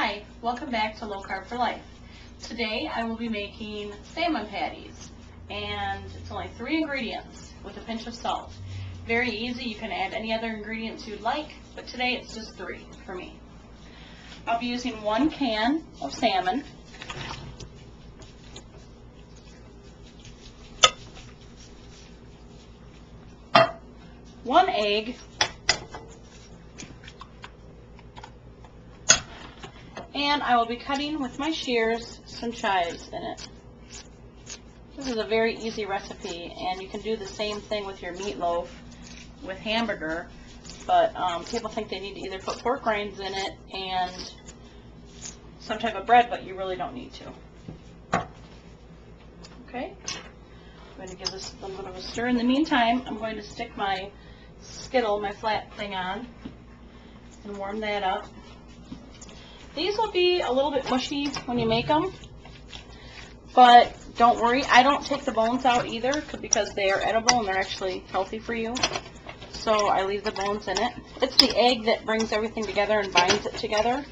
Hi, welcome back to Low Carb for Life. Today I will be making salmon patties, and it's only 3 ingredients with a pinch of salt. Very easy, you can add any other ingredients you'd like, but today it's just 3 for me. I'll be using 1 can of salmon, 1 egg, and I will be cutting with my shears some chives in it. This is a very easy recipe, and you can do the same thing with your meatloaf with hamburger, but people think they need to either put pork rinds in it and some type of bread, but you really don't need to. Okay, I'm going to give this a little bit of a stir. In the meantime, I'm going to stick my skittle, my flat thing on, and warm that up. These will be a little bit mushy when you make them, but don't worry, I don't take the bones out either because they are edible and they're actually healthy for you. So I leave the bones in it. It's the egg that brings everything together and binds it together.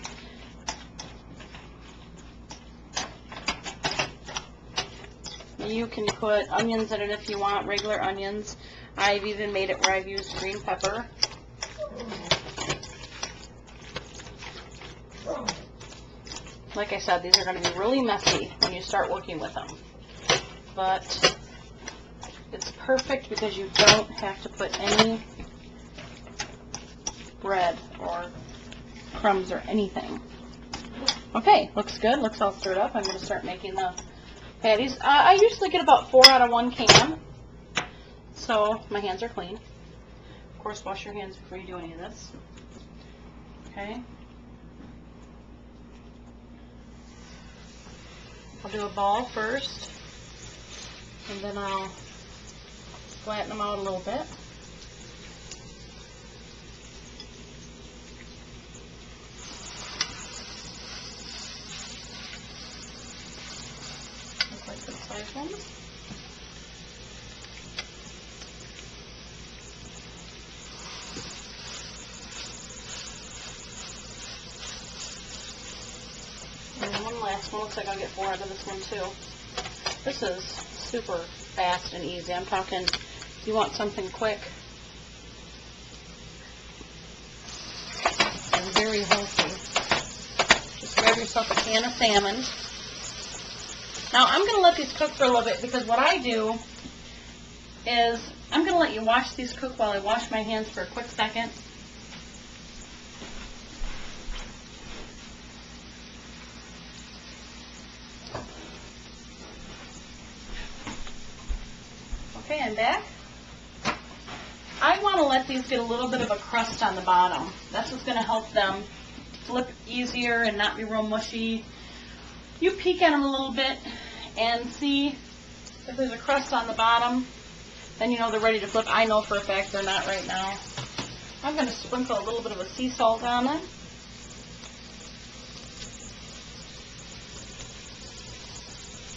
You can put onions in it if you want, regular onions. I've even made it where I've used green pepper. Like I said, these are going to be really messy when you start working with them. But it's perfect because you don't have to put any bread or crumbs or anything. Okay, looks good. Looks all stirred up. I'm going to start making the patties. I usually get about 4 out of 1 can. So my hands are clean. Of course, wash your hands before you do any of this. Okay. I'll do a ball first, and then I'll flatten them out a little bit. Look like the size ones. Last one. Looks like I'll get 4 out of this one too. This is super fast and easy. I'm talking, if you want something quick and very healthy, just grab yourself a can of salmon. Now I'm going to let these cook for a little bit because what I do is I'm going to let you watch these cook while I wash my hands for a quick second. Okay, I'm back. I want to let these get a little bit of a crust on the bottom. That's what's going to help them flip easier and not be real mushy. You peek at them a little bit and see if there's a crust on the bottom, then you know they're ready to flip. I know for a fact they're not right now. I'm going to sprinkle a little bit of a sea salt on them.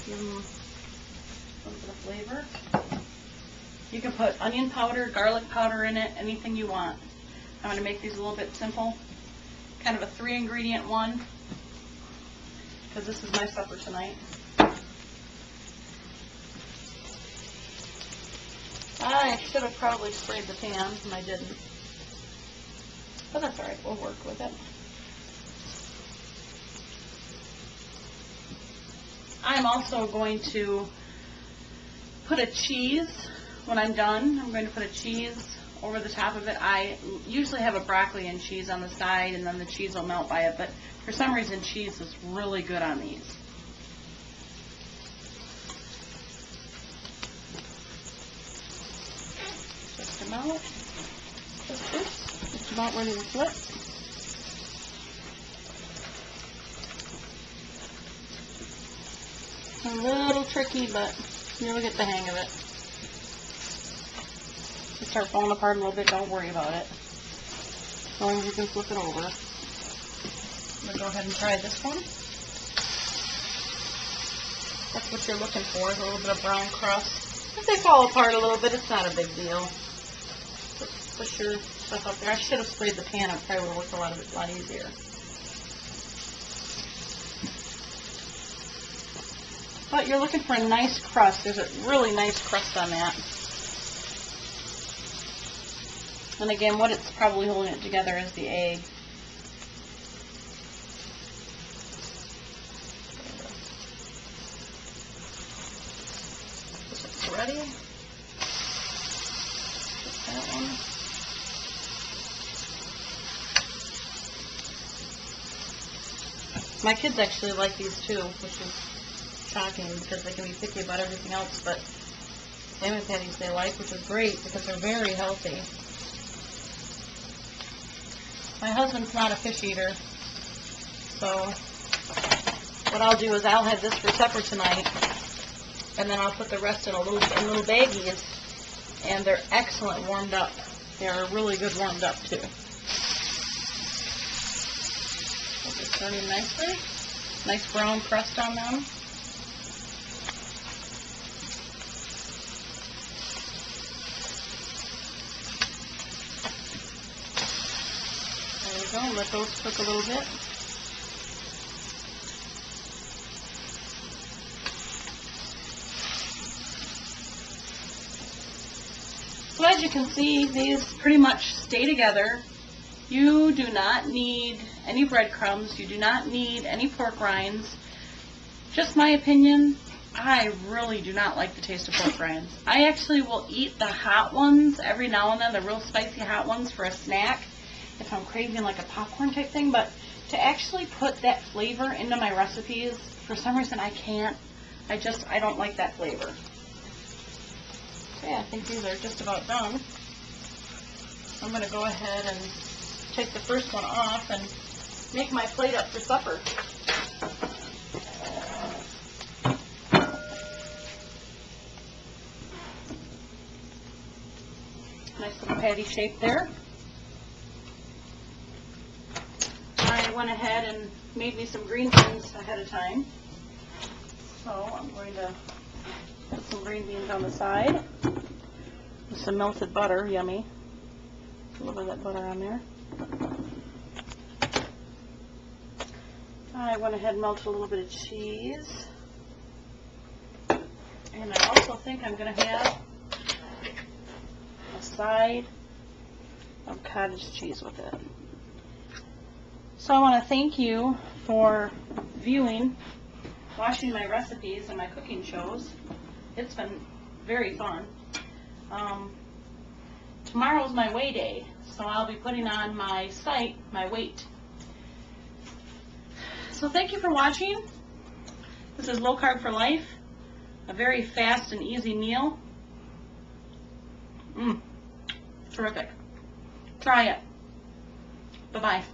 Give them a little bit of flavor. You can put onion powder, garlic powder in it, anything you want. I'm going to make these a little bit simple. Kind of a 3 ingredient one, because this is my supper tonight. I should have probably sprayed the pan, and I didn't. But that's alright, we'll work with it. I'm also going to put a cheese. When I'm done, I'm going to put a cheese over the top of it. I usually have a broccoli and cheese on the side, and then the cheese will melt by it, but for some reason cheese is really good on these. Just about. Just about ready to flip. A little tricky, but you'll get the hang of it. Start falling apart a little bit, don't worry about it. As long as you can flip it over. I'm going to go ahead and try this one. That's what you're looking for, is a little bit of brown crust. If they fall apart a little bit, it's not a big deal. Just push your stuff up there. I should have sprayed the pan. It probably would have worked a lot easier. But you're looking for a nice crust. There's a really nice crust on that. And again, what it's probably holding it together is the egg. It's ready. Just that one. My kids actually like these too, which is shocking because they can be picky about everything else, but salmon patties they like, which is great because they're very healthy. My husband's not a fish eater, so what I'll do is I'll have this for supper tonight, and then I'll put the rest in little baggies, and they're excellent warmed up. They're really good warmed up too. Just turning nicely. Nice brown crust on them. There we go. Let those cook a little bit. So as you can see, these pretty much stay together. You do not need any breadcrumbs. You do not need any pork rinds. Just my opinion, I really do not like the taste of pork rinds. I actually will eat the hot ones every now and then, the real spicy hot ones for a snack if I'm craving like a popcorn type thing, but to actually put that flavor into my recipes, for some reason I can't. I don't like that flavor. Okay, I think these are just about done. I'm going to go ahead and take the first one off and make my plate up for supper. Nice little patty shape there. I went ahead and made me some green beans ahead of time. So I'm going to put some green beans on the side with some melted butter, yummy. A little bit of that butter on there. I went ahead and melted a little bit of cheese. And I also think I'm going to have a side of cottage cheese with it. So I want to thank you for viewing, watching my recipes and my cooking shows. It's been very fun. Tomorrow's my weigh day, so I'll be putting on my site my weight. So thank you for watching. This is Low Carb for Life, a very fast and easy meal. Terrific. Try it. Bye-bye.